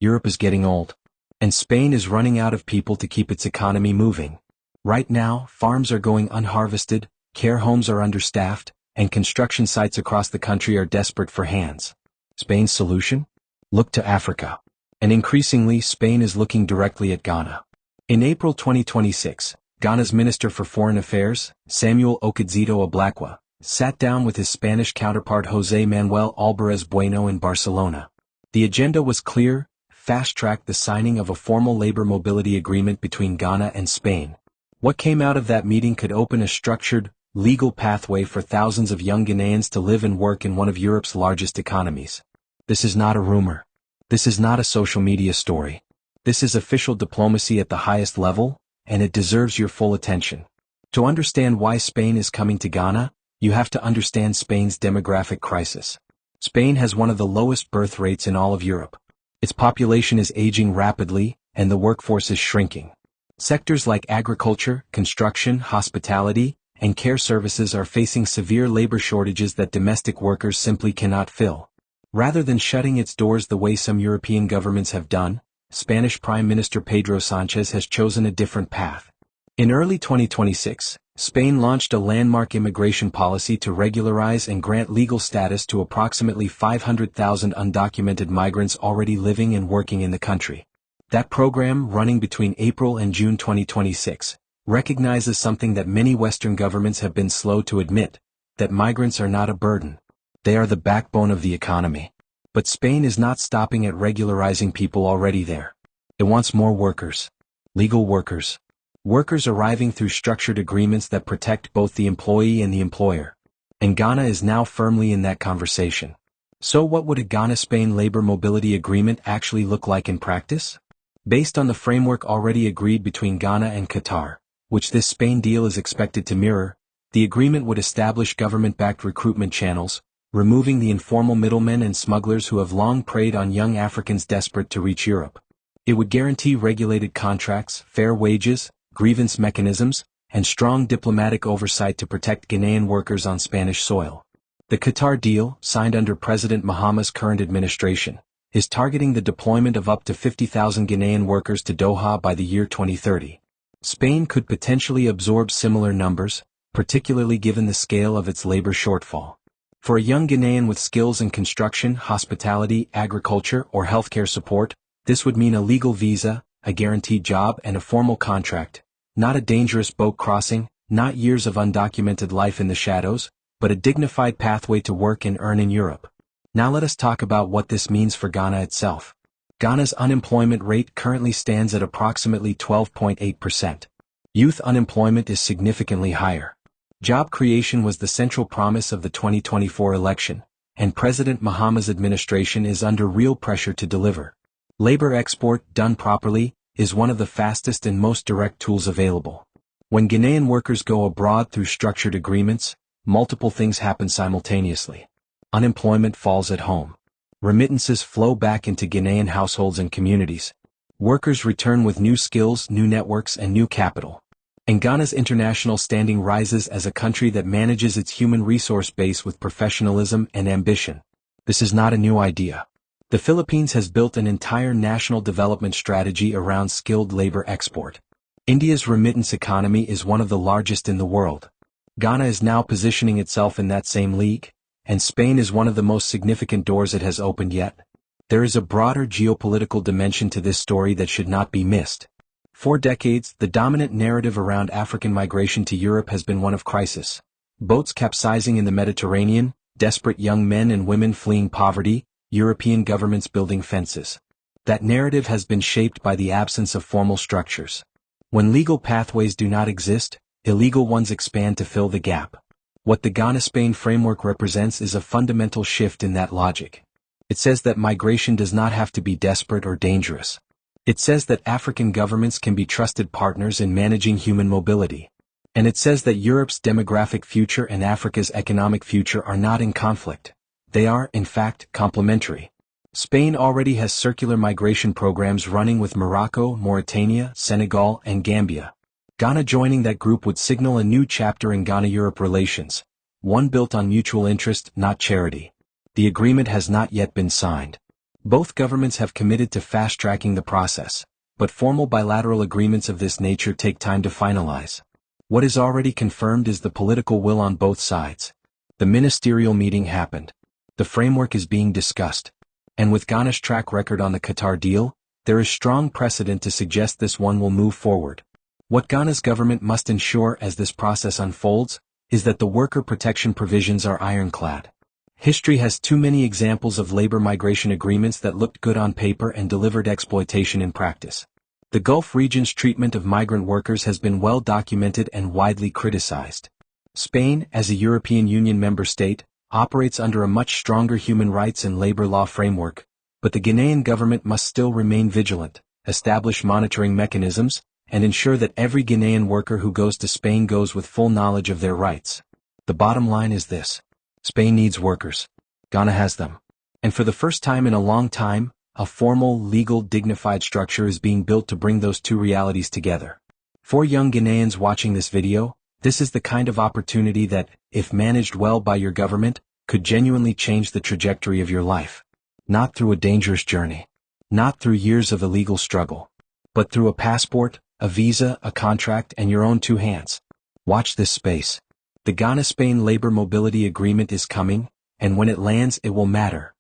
Europe is getting old. And Spain is running out of people to keep its economy moving. Right now, farms are going unharvested, care homes are understaffed, and construction sites across the country are desperate for hands. Spain's solution? Look to Africa. And increasingly, Spain is looking directly at Ghana. In April 2026, Ghana's Minister for Foreign Affairs, Samuel Okudzeto Ablakwa, sat down with his Spanish counterpart José Manuel Albares Bueno in Barcelona. The agenda was clear: fast-track the signing of a formal labor mobility agreement between Ghana and Spain. What came out of that meeting could open a structured, legal pathway for thousands of young Ghanaians to live and work in one of Europe's largest economies. This is not a rumor. This is not a social media story. This is official diplomacy at the highest level, and it deserves your full attention. To understand why Spain is coming to Ghana, you have to understand Spain's demographic crisis. Spain has one of the lowest birth rates in all of Europe. Its population is aging rapidly, and the workforce is shrinking. Sectors like agriculture, construction, hospitality, and care services are facing severe labor shortages that domestic workers simply cannot fill. Rather than shutting its doors the way some European governments have done, Spanish Prime Minister Pedro Sánchez has chosen a different path. In early 2026, Spain launched a landmark immigration policy to regularize and grant legal status to approximately 500,000 undocumented migrants already living and working in the country. That program, running between April and June 2026, recognizes something that many Western governments have been slow to admit: that migrants are not a burden. They are the backbone of the economy. But Spain is not stopping at regularizing people already there. It wants more workers. Legal workers. Workers arriving through structured agreements that protect both the employee and the employer. And Ghana is now firmly in that conversation. So what would a Ghana-Spain labor mobility agreement actually look like in practice? Based on the framework already agreed between Ghana and Qatar, which this Spain deal is expected to mirror, the agreement would establish government-backed recruitment channels, removing the informal middlemen and smugglers who have long preyed on young Africans desperate to reach Europe. It would guarantee regulated contracts, fair wages, grievance mechanisms, and strong diplomatic oversight to protect Ghanaian workers on Spanish soil. The Qatar deal, signed under President Mahama's current administration, is targeting the deployment of up to 50,000 Ghanaian workers to Doha by the year 2030. Spain could potentially absorb similar numbers, particularly given the scale of its labor shortfall. For a young Ghanaian with skills in construction, hospitality, agriculture, or healthcare support, this would mean a legal visa, a guaranteed job, and a formal contract. Not a dangerous boat crossing, not years of undocumented life in the shadows, but a dignified pathway to work and earn in Europe. Now let us talk about what this means for Ghana itself. Ghana's unemployment rate currently stands at approximately 12.8%. Youth unemployment is significantly higher. Job creation was the central promise of the 2024 election, and President Mahama's administration is under real pressure to deliver. Labor export, done properly, is one of the fastest and most direct tools available. When Ghanaian workers go abroad through structured agreements, multiple things happen simultaneously. Unemployment falls at home. Remittances flow back into Ghanaian households and communities. Workers return with new skills, new networks, and new capital. And Ghana's international standing rises as a country that manages its human resource base with professionalism and ambition. This is not a new idea. The Philippines has built an entire national development strategy around skilled labor export. India's remittance economy is one of the largest in the world. Ghana is now positioning itself in that same league, and Spain is one of the most significant doors it has opened yet. There is a broader geopolitical dimension to this story that should not be missed. For decades, the dominant narrative around African migration to Europe has been one of crisis. Boats capsizing in the Mediterranean, desperate young men and women fleeing poverty, European governments building fences. That narrative has been shaped by the absence of formal structures. When legal pathways do not exist, illegal ones expand to fill the gap. What the Ghana-Spain framework represents is a fundamental shift in that logic. It says that migration does not have to be desperate or dangerous. It says that African governments can be trusted partners in managing human mobility. And it says that Europe's demographic future and Africa's economic future are not in conflict. They are, in fact, complementary. Spain already has circular migration programs running with Morocco, Mauritania, Senegal, and Gambia. Ghana joining that group would signal a new chapter in Ghana-Europe relations, one built on mutual interest, not charity. The agreement has not yet been signed. Both governments have committed to fast-tracking the process, but formal bilateral agreements of this nature take time to finalize. What is already confirmed is the political will on both sides. The ministerial meeting happened. The framework is being discussed. And with Ghana's track record on the Qatar deal, there is strong precedent to suggest this one will move forward. What Ghana's government must ensure as this process unfolds is that the worker protection provisions are ironclad. History has too many examples of labor migration agreements that looked good on paper and delivered exploitation in practice. The Gulf region's treatment of migrant workers has been well documented and widely criticized. Spain, as a European Union member state, operates under a much stronger human rights and labor law framework, but the Ghanaian government must still remain vigilant, establish monitoring mechanisms, and ensure that every Ghanaian worker who goes to Spain goes with full knowledge of their rights. The bottom line is this: Spain needs workers. Ghana has them. And for the first time in a long time, a formal, legal, dignified structure is being built to bring those two realities together. For young Ghanaians watching this video, this is the kind of opportunity that, if managed well by your government, could genuinely change the trajectory of your life. Not through a dangerous journey. Not through years of illegal struggle. But through a passport, a visa, a contract, and your own two hands. Watch this space. The Ghana-Spain Labor Mobility Agreement is coming, and when it lands it will matter.